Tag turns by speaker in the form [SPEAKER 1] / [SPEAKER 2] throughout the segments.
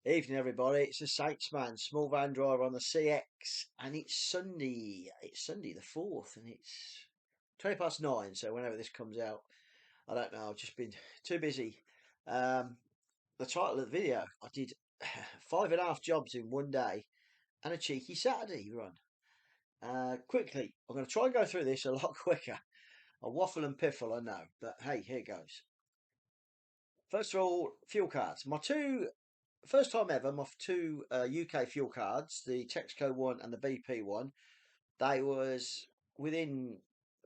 [SPEAKER 1] Evening, everybody. It's the Saints man, small van driver on the CX, and it's Sunday. It's Sunday the 4th, and it's 20 past 9. So, whenever this comes out, I don't know. I've just been too busy. Um, the title of the video I did 5.5 jobs in one day and a cheeky Saturday run. Quickly, I'm going to try and go through this a lot quicker. I waffle and piffle, I know, but hey, here goes. First of all, fuel cards. My two first time ever, my two UK fuel cards, the Texaco one and the BP one, they was within zero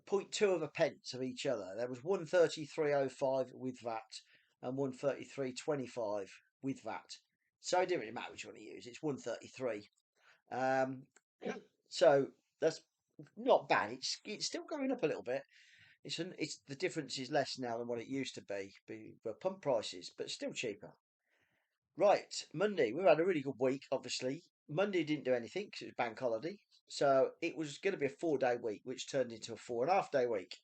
[SPEAKER 1] point 0.2 of a pence of each other. There was 133.05 with VAT and 133.25 with VAT. So it didn't really matter which one you use. It's 133. Um, so that's not bad. It's still going up a little bit. It's the difference is less now than what it used to be. But pump prices, but still cheaper. Right, Monday. We've had a really good week, obviously. Monday didn't do anything because it was bank holiday. So it was going to be a 4 day week, which turned into a 4.5 day week.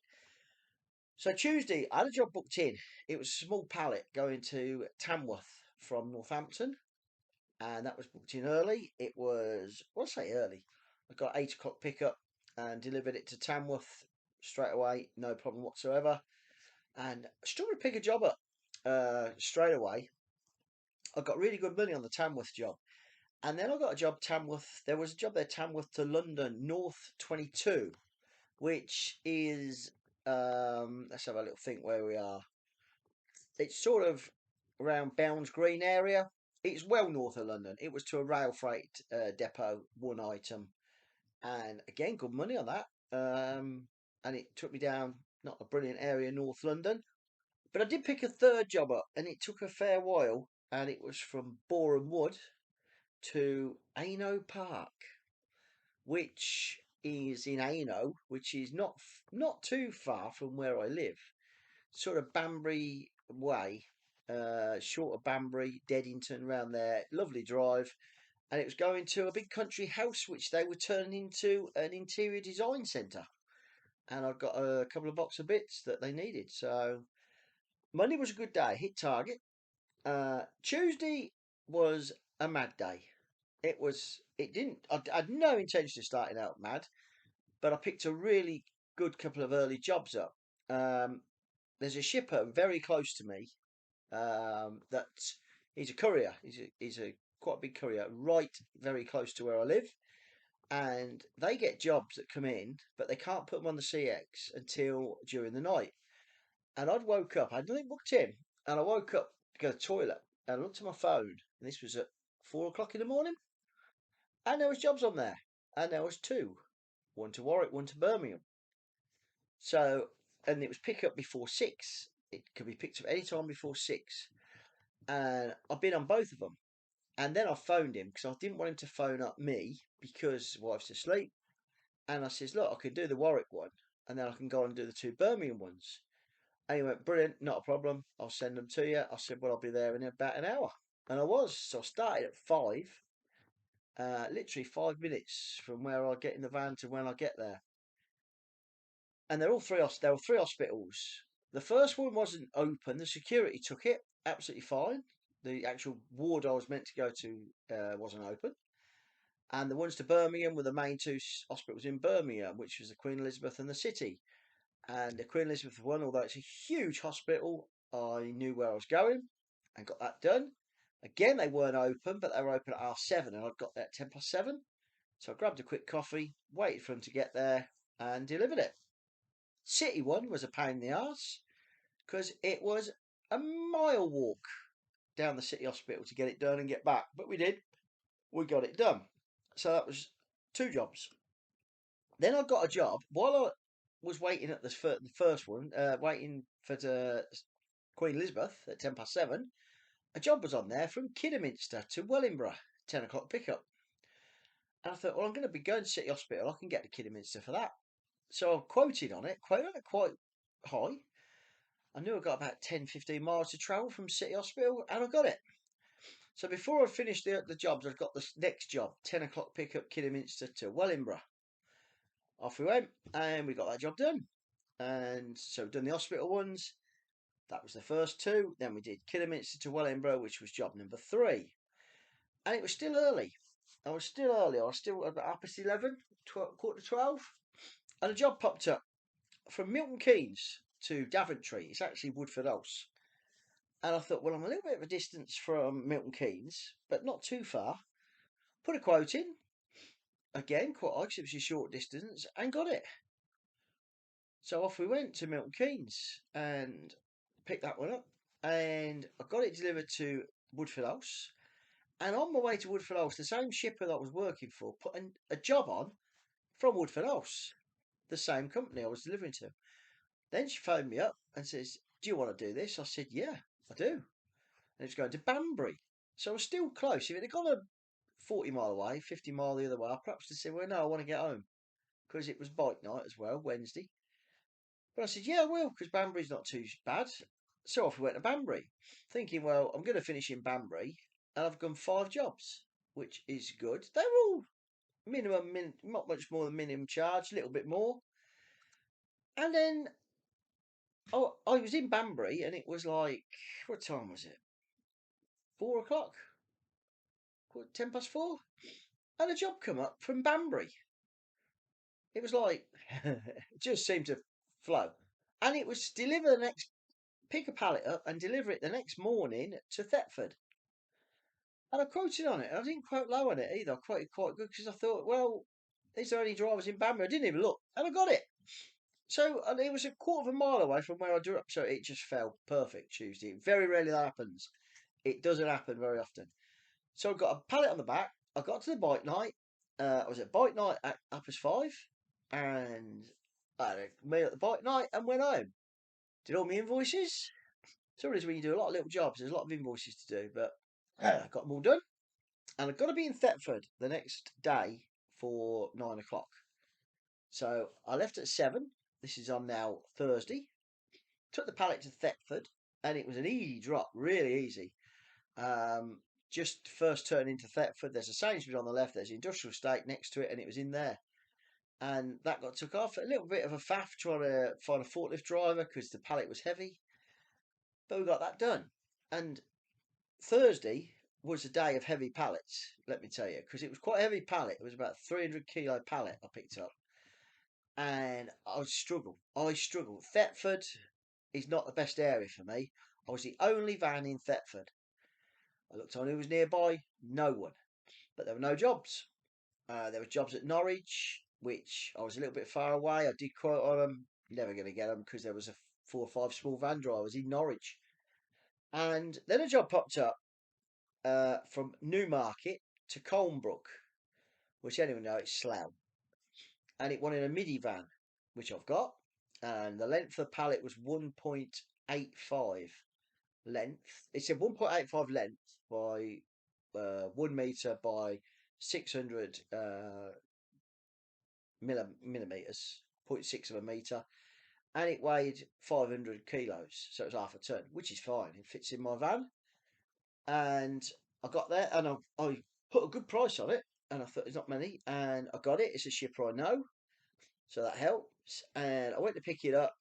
[SPEAKER 1] So Tuesday, I had a job booked in. It was a small pallet going to Tamworth from Northampton. And that was booked in early. It was, well, I say early. I got 8 o'clock pickup and delivered it to Tamworth straight away. No problem whatsoever. And I struggled to pick a job up straight away. I got really good money on the Tamworth job. And then I got a job Tamworth. There was a job there, Tamworth to London North 22, which is let's have a little think where we are. It's sort of around Bounds Green area. It's well north of London. It was to a rail freight depot, one item, and again, good money on that. And it took me down not a brilliant area, North London, but I did pick a third job up, and it took a fair while, and it was from Boreham Wood to Ayno Park, which is in Ayno, which is not too far from where I live, sort of Banbury way, short of Banbury, Deddington, round there. Lovely drive, and it was going to a big country house which they were turning into an interior design centre. And I've got a couple of box of bits that they needed. So Monday was a good day, hit target. Tuesday was a mad day. It didn't, I had no intention of starting out mad, but I picked a really good couple of early jobs up. There's a shipper very close to me, that he's a courier. He's a quite a big courier, right very close to where I live. And they get jobs that come in, but they can't put them on the CX until during the night. And I'd woke up, I'd nothing booked in, and I woke up to go to the toilet, and I looked at my phone, and this was at 4 o'clock in the morning. And there was jobs on there. And there was two. One to Warwick, one to Birmingham. So, and it was pick up before 6. It could be picked up any time before 6. And I've been on both of them. And then I phoned him because I didn't want him to phone up me because wife's asleep. And I says, look, I can do the Warwick one. And then I can go and do the two Birmingham ones. And he went, brilliant, not a problem. I'll send them to you. I said, well, I'll be there in about an hour. And I was. So I started at 5. Literally 5 minutes from where I get in the van to when I get there. And they're all three. There were three hospitals. The first one wasn't open. The security took it absolutely fine. The actual ward I was meant to go to wasn't open. And the ones to Birmingham were the main two hospitals in Birmingham, which was the Queen Elizabeth and the City. And the Queen Elizabeth one, although it's a huge hospital, I knew where I was going and got that done. Again, they weren't open, but they were open at half 7, and I'd got there at 7:10. So I grabbed a quick coffee, waited for them to get there, and delivered it. City one was a pain in the arse because it was a mile walk down the city hospital to get it done and get back. But we did. We got it done. So that was two jobs. Then I got a job while I was waiting at the first one, waiting for the Queen Elizabeth at 7:10. A job was on there from Kidderminster to Wellingborough, 10 o'clock pickup. And I thought, well, I'm going to be going to City Hospital. I can get to Kidderminster for that. So I quoted on it quite high. I knew I got about 10-15 miles to travel from City Hospital, and I got it. So before I finished the jobs, I've got the next job, 10 o'clock pickup, Kidderminster to Wellingborough. Off we went, and we got that job done. And so we've done the hospital ones. That was the first two. Then we did Kidderminster to Wellingborough, which was job number 3. and it was still early. I was still early. I was still about 11, quarter to 12, and a job popped up from Milton Keynes to Daventry. It's actually Woodford House. And I thought, well, I'm a little bit of a distance from Milton Keynes, but not too far. Put a quote in, again, quite high, 'cause it was a short distance, and got it. So off we went to Milton Keynes and picked that one up. And I got it delivered to Woodford House. And on my way to Woodford House, the same shipper that I was working for put a job on from Woodford House, the same company I was delivering to. Then she phoned me up and says, "Do you want to do this?" I said, "Yeah, I do." And it was going to Banbury. So I was still close. If it had gone a 40 mile away, 50 mile the other way, I perhaps to say, well, no, I want to get home. Because it was bike night as well, Wednesday. But I said, yeah, I will, because Banbury's not too bad. So off we went to Banbury, thinking, well, I'm going to finish in Banbury, and I've done 5 jobs, which is good. They were all not much more than minimum charge, a little bit more. And then I was in Banbury, and it was like, what time was it? 4 o'clock, 4:10 past, and a job come up from Banbury. It was like, it just seemed to flow. And it was deliver the next, pick a pallet up and deliver it the next morning to Thetford. And I quoted on it. I didn't quote low on it either. I quoted quite good because I thought, well, is there any drivers in Banbury? I didn't even look. And I got it. So and it was a quarter of a mile away from where I drew up. So it just fell perfect Tuesday. Very rarely that happens. It doesn't happen very often. So I got a pallet on the back. I got to the bike night. I was at bike night at Uppers 5. And I had a meal at the bike night and went home. Did all my invoices. So it is when you do a lot of little jobs, there's a lot of invoices to do, but I got them all done. And I've got to be in Thetford the next day for 9 o'clock. So I left at 7. This is on now Thursday. Took the pallet to Thetford, and it was an easy drop, really easy. Just first turn into Thetford, there's a Sainsbury's on the left, there's an industrial estate next to it, and it was in there. And that got took off. A little bit of a faff trying to find a forklift driver because the pallet was heavy. But we got that done. And Thursday was a day of heavy pallets, let me tell you, because it was quite a heavy pallet. It was about 300 kilo pallet I picked up. And I struggled. Thetford is not the best area for me. I was the only van in Thetford. I looked on who was nearby, no one. But there were no jobs. There were jobs at Norwich, which I was a little bit far away. I did quote on them. Never going to get them because there was a 4 or 5 small van drivers in Norwich. And then a job popped up from Newmarket to Colnbrook, which anyone knows it's Slough. And it wanted a midi van, which I've got. And the length of the pallet was 1.85 length. It said 1.85 length by 1 metre by 600 millimetres, 0.6 of a metre. And it weighed 500 kilos. So it was half a ton, which is fine. It fits in my van. And I got there and I put a good price on it. And I thought there's not many. And I got it. It's a shipper I know. So that helps. And I went to pick it up.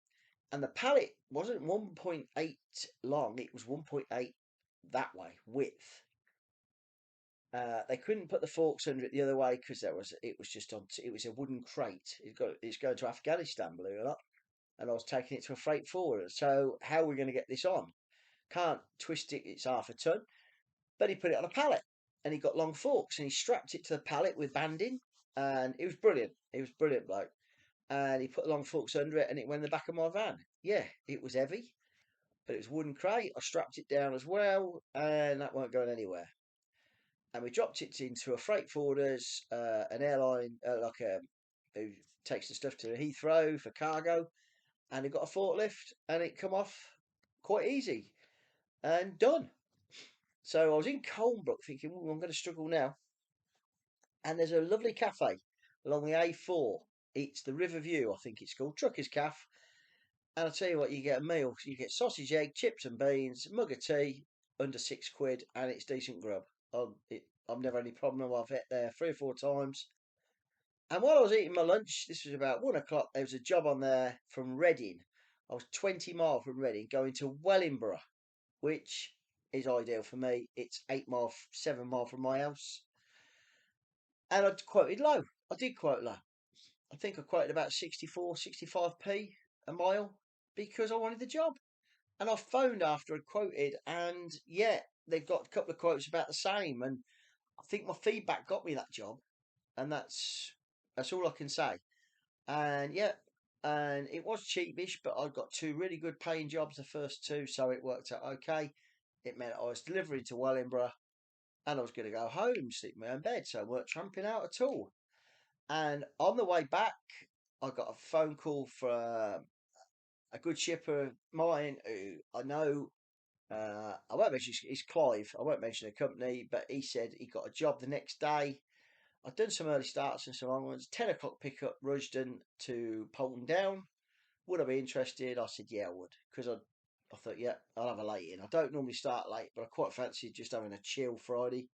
[SPEAKER 1] And the pallet wasn't 1.8 long. It was 1.8 that way, width. They couldn't put the forks under it the other way because it was just on. It was a wooden crate. It's going to Afghanistan, believe it or not. And I was taking it to a freight forwarder. So how are we going to get this on? Can't twist it. It's half a ton. But he put it on a pallet and he got long forks and he strapped it to the pallet with banding and it was brilliant. It was brilliant, bloke. And he put long forks under it and it went in the back of my van. Yeah, it was heavy, but it was wooden crate. I strapped it down as well and that weren't going anywhere. And we dropped it into a freight forwarder's, an airline, who takes the stuff to Heathrow for cargo. And it got a forklift and it come off quite easy and done. So I was in Colnbrook thinking, I'm going to struggle now. And there's a lovely cafe along the A4. It's the Riverview, I think it's called, Truckers Cafe. And I'll tell you what, you get a meal. You get sausage, egg, chips and beans, mug of tea, under £6, and it's decent grub. I've never had any problem. I've hit there 3 or 4 times. And while I was eating my lunch, this was about 1 o'clock, there was a job on there from Reading. I was 20 miles from Reading going to Wellingborough, which is ideal for me. It's 8 mile, 7 mile from my house, and I quoted low. I did quote low. I think I quoted about 64, 65p a mile because I wanted the job. And I phoned after I'd quoted, and yeah, they've got a couple of quotes about the same. And I think my feedback got me that job, and that's all I can say. And yeah, and it was cheapish, but I got two really good paying jobs, the first two, so it worked out okay. It meant I was delivering to Wellingborough, and I was going to go home, sleep in my own bed, so I weren't tramping out at all. And on the way back, I got a phone call from a good shipper of mine who I know. I won't mention he's Clive. I won't mention the company, but he said he got a job the next day. I'd done some early starts and some long ones. 10 o'clock pickup, Rushden to Polton Down. Would I be interested? I said, yeah, I would. Because I thought, yeah, I'll have a late in. I don't normally start late, but I quite fancied just having a chill Friday.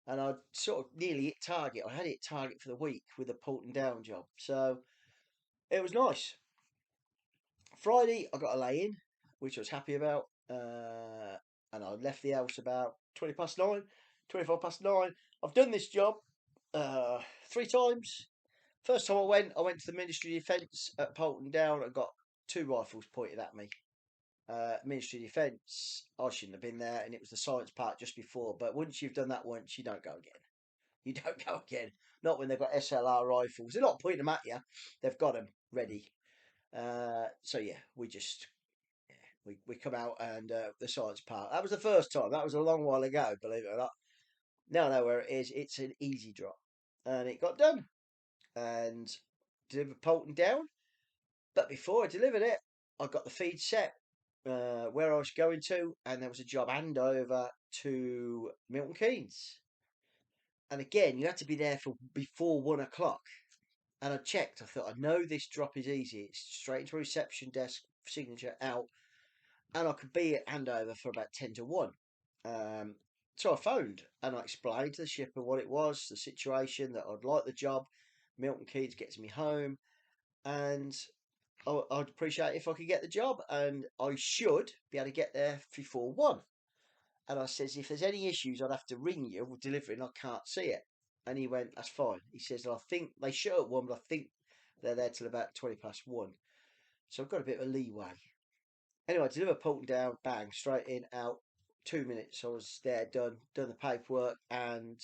[SPEAKER 1] And I sort of nearly hit target. I had it target for the week with a Polton Down job. So it was nice. Friday, I got a lay in, which I was happy about. And I left the house about 20 past 9, 25 past 9. I've done this job 3 times. First time I went to the Ministry of Defence at Polton Down and got two rifles pointed at me. Ministry of Defence, I shouldn't have been there, and it was the science part just before. But once you've done that once, you don't go again. You don't go again. Not when they've got SLR rifles. They're not pointing them at you. They've got them ready. So yeah, we come out and the science part. That was the first time. That was a long while ago, believe it or not. Now I know where it is. It's an easy drop, and it got done and delivered Polton Down. But before I delivered it, I got the feed set where I was going to, and there was a job handover to Milton Keynes. And again, you had to be there for before 1 o'clock. And I checked. I thought, I know this drop is easy. It's straight into a reception desk, signature out, and I could be at handover for about 10 to 1. So I phoned and I explained to the shipper what it was, the situation, that I'd like the job. Milton Keynes gets me home, and I'd appreciate it if I could get the job, and I should be able to get there before 1. And I says, if there's any issues, I'd have to ring you with delivering. I can't see it. And he went, that's fine. He says, I think they shut at 1, but I think they're there till about 20 past 1. So I've got a bit of a leeway. Anyway, I delivered Polton Down, bang, straight in, out. 2 minutes, I was there, done the paperwork, and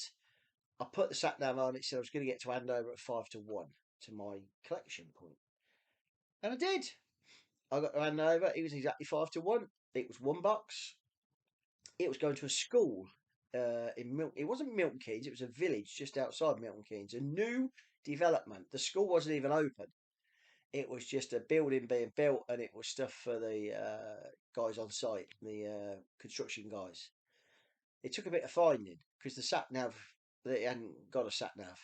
[SPEAKER 1] I put the sat nav on. It said I was going to get to Andover at 5 to 1 to my collection point. And I did. I got to Andover. It was exactly 5 to 1. It was one box. It was going to a school in Milton. It wasn't Milton Keynes. It was a village just outside Milton Keynes. A new development. The school wasn't even open. It was just a building being built, and it was stuff for the guys on site, the construction guys. It took a bit of finding because the sat nav, they hadn't got a sat nav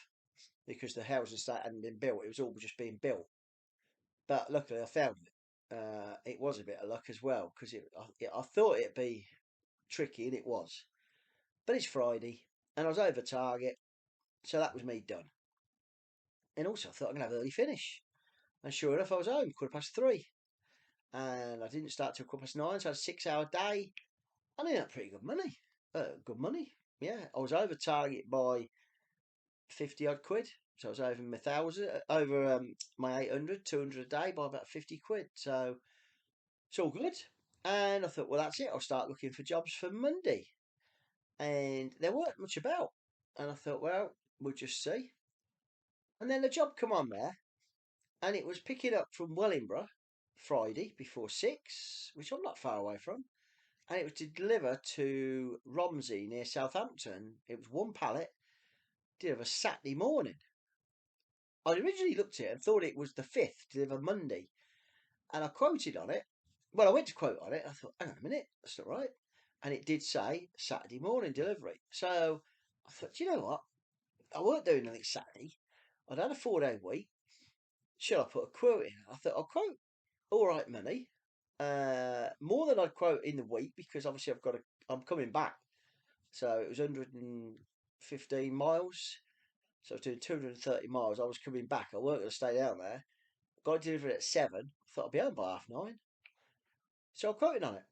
[SPEAKER 1] because the housing estate hadn't been built. It was all just being built. But luckily, I found it. It was a bit of luck as well because I thought it'd be tricky, and it was. But it's Friday, and I was over target, so that was me done. And also, I thought I'm gonna have an early finish, and sure enough, I was home 3:15, and I didn't start till 9:15, so I had a 6 hour day. I ended up pretty good money. Good money. Yeah, I was over target by 50 odd quid. So I was over my 1,000, over my 800, 200 a day by about 50 quid. So it's all good. And I thought, well, that's it. I'll start looking for jobs for Monday. And there weren't much about. And I thought, well, we'll just see. And then the job come on there, and it was picking up from Wellingborough Friday before 6, which I'm not far away from. And it was to deliver to Romsey near Southampton. It was one pallet, deliver Saturday morning. I originally looked at it and thought it was the 5th, deliver Monday, and I quoted on it. Well, I went to quote on it. I thought, hang on a minute, that's not right. And it did say Saturday morning delivery. So I thought, you know what? I weren't doing anything Saturday. I'd had a 4 day week. Should I put a quote in? I thought I'll quote all right money, more than I'd quote in the week because obviously I'm coming back. So it was 115 miles. So I was doing 230 miles. I was coming back. I weren't going to stay down there. Got it delivered at 7. Thought I'd be home by 9:30. So I quoted on it.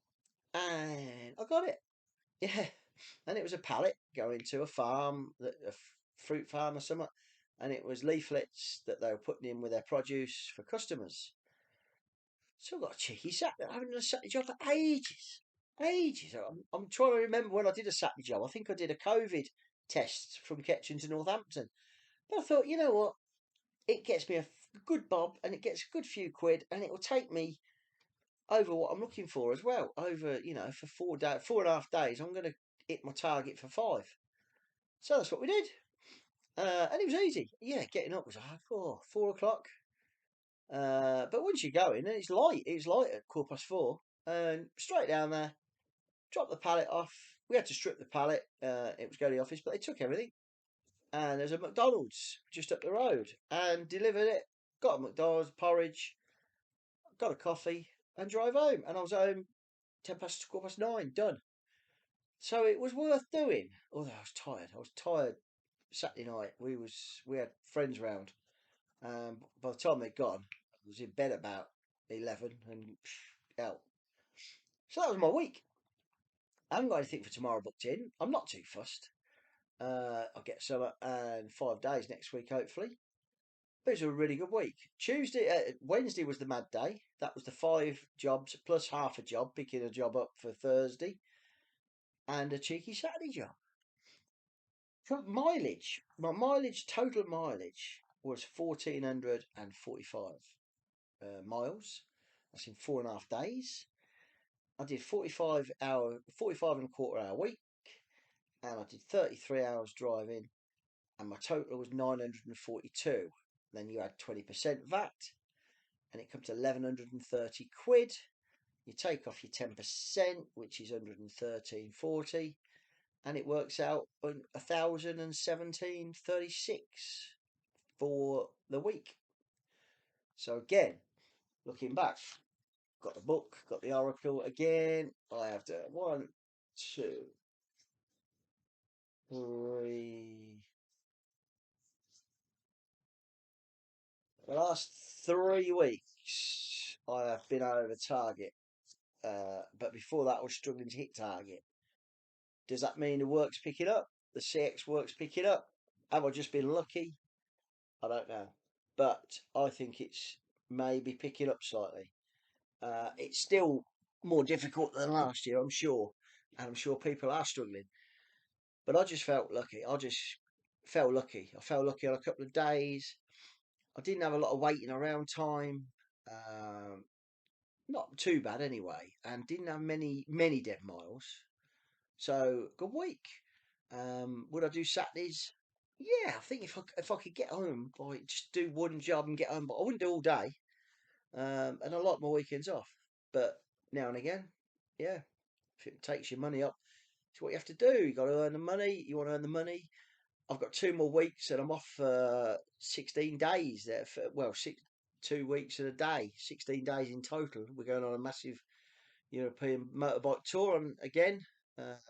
[SPEAKER 1] And I got it. Yeah, and it was a pallet going to a farm, fruit farm or something, and it was leaflets that they were putting in with their produce for customers. So I got a cheeky Saturday. I haven't done a Saturday job for ages, ages. I'm trying to remember when I did a Saturday job. I think I did a COVID test from Ketchum to Northampton. But I thought, you know what? It gets me a good bob, and it gets a good few quid, and it will take me over what I'm looking for as well. Over, for 4 days, 4.5 days, I'm going to hit my target for 5. So that's what we did. And it was easy. Yeah, getting up was like 4 o'clock. But once you go in, and it's light at 4:15, and straight down there, drop the pallet off. We had to strip the pallet. It was going to the office, but they took everything. And there's a McDonald's just up the road and delivered it. Got a McDonald's porridge, got a coffee, and drove home. And I was home 10 past 9, done. So it was worth doing. Although I was tired. I was tired Saturday night. We had friends round. By the time they'd gone, I was in bed about 11 and out. So that was my week. I haven't got anything for tomorrow booked in. I'm not too fussed. I'll get some and 5 days next week, hopefully. But it was a really good week. Wednesday was the mad day. That was the 5 jobs plus half a job, picking a job up for Thursday, and a cheeky Saturday job. For mileage, my total mileage was 1,445 miles. That's in 4.5 days. I did 45 and a quarter hour week, and I did 33 hours driving, and my total was 942. Then you add 20% VAT, and it comes to 1,130 quid. You take off your 10%, which is 113.40, and it works out 1,017.36 for the week. So again, looking back, got the book, got the oracle again. I have to 1, 2, 3. The last 3 weeks, I have been over target. But before that, I was struggling to hit target. Does that mean the work's picking up? The CX work's picking up? Have I just been lucky? I don't know. But I think it's maybe picking up slightly. It's still more difficult than last year, I'm sure. And I'm sure people are struggling. But I just felt lucky. I just felt lucky. I felt lucky on a couple of days. I didn't have a lot of waiting around time. Um, Not too bad anyway. And didn't have many dead miles. So good week. Would I do Saturdays? Yeah, I think if I could get home, like just do one job and get home, but I wouldn't do all day. And I like my weekends off, but now and again, yeah, if it takes your money up, it's what you have to do. You got to earn the money. You want to earn the money. I've got 2 more weeks, and I'm off 16 days. There, 2 weeks and a day, 16 days in total. We're going on a massive European motorbike tour on again,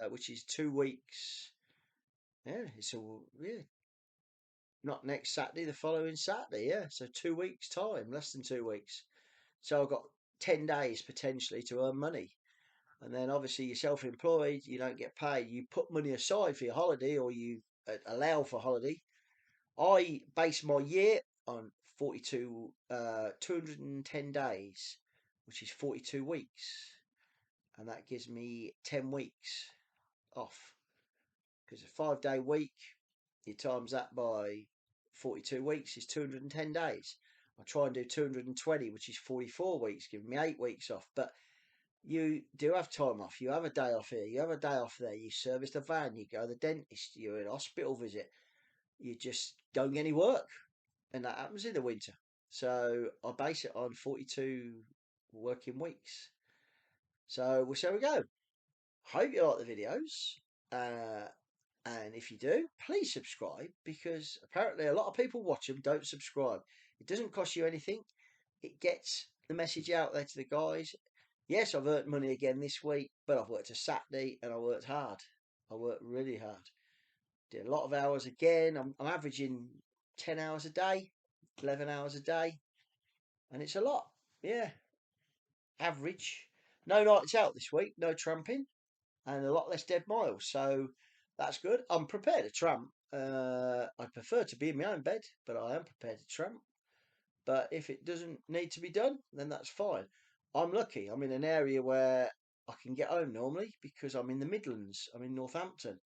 [SPEAKER 1] which is 2 weeks. Yeah, it's all yeah. Not next Saturday, the following Saturday. Yeah, so 2 weeks time, less than 2 weeks. So I've got 10 days potentially to earn money. And then obviously you're self-employed, you don't get paid. You put money aside for your holiday, or you allow for holiday. I base my year on 210 days, which is 42 weeks. And that gives me 10 weeks off. Because a 5-day week, you times that by 42 weeks is 210 days. I try and do 220, which is 44 weeks, giving me 8 weeks off. But you do have time off. You have a day off here. You have a day off there. You service the van. You go to the dentist. You're in a hospital visit. You just don't get any work. And that happens in the winter. So I base it on 42 working weeks. So we'll see how we go. Hope you like the videos. And if you do, please subscribe, because apparently a lot of people watch them, don't subscribe. It doesn't cost you anything. It gets the message out there to the guys. Yes, I've earned money again this week, but I've worked a Saturday and I worked hard. I worked really hard. Did a lot of hours again. I'm averaging 10 hours a day, 11 hours a day, and it's a lot. Yeah, average. No nights out this week, no tramping. and a lot less dead miles. So that's good. I'm prepared to tramp. I prefer to be in my own bed, but I am prepared to tramp. But if it doesn't need to be done, then that's fine. I'm lucky. I'm in an area where I can get home normally because I'm in the Midlands. I'm in Northampton.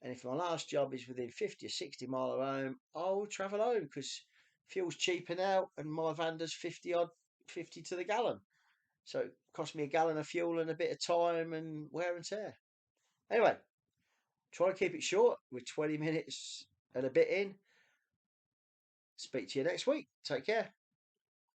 [SPEAKER 1] And if my last job is within 50 or 60 mile of home, I will travel home because fuel's cheaper now and my van does 50 to the gallon. So it cost me a gallon of fuel and a bit of time and wear and tear. Anyway, try to keep it short. We're 20 minutes and a bit in. Speak to you next week. Take care.